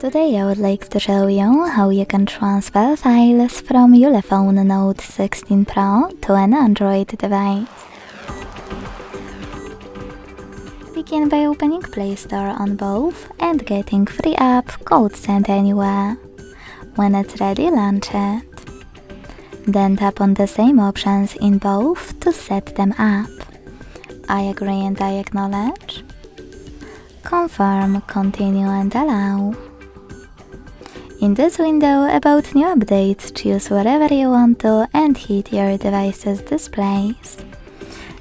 Today I would like to show you how you can transfer files from ULEFONE Note 16 Pro to an Android device. Begin by opening Play Store on both and getting free app Code Send Anywhere. When it's ready, launch it. Then tap on the same options in both to set them up. I agree and I acknowledge. Confirm, continue and allow. In this window about new updates, choose wherever you want to and hit your device's displays.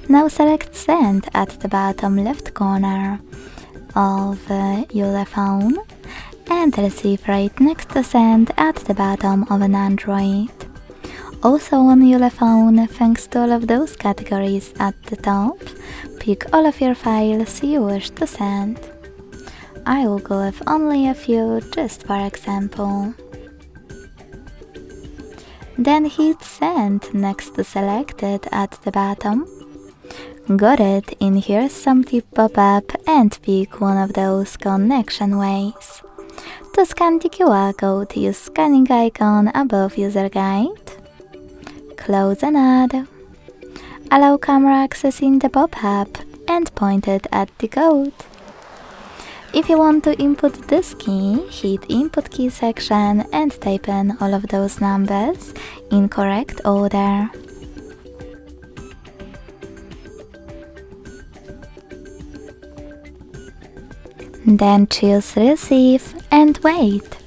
Now select Send at the bottom left corner of ULEFONE and Receive right next to Send at the bottom of an Android. Also on ULEFONE, thanks to all of those categories at the top, pick all of your files you wish to send. I will go with only a few, just for example. Then hit Send next to Selected at the bottom. Got it, in here's some tip pop-up and pick one of those connection ways. To scan the QR code, use scanning icon above user guide. Close and add. Allow camera access in the pop-up and point it at the code. If you want to input this key, hit Input Key section and type in all of those numbers in correct order. Then choose Receive and wait.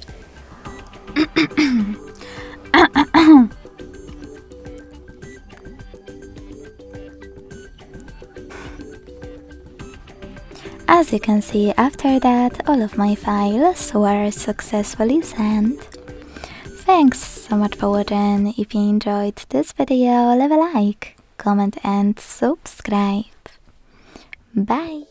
As you can see, after that, all of my files were successfully sent. Thanks so much for watching. If you enjoyed this video, leave a like, comment and subscribe. Bye!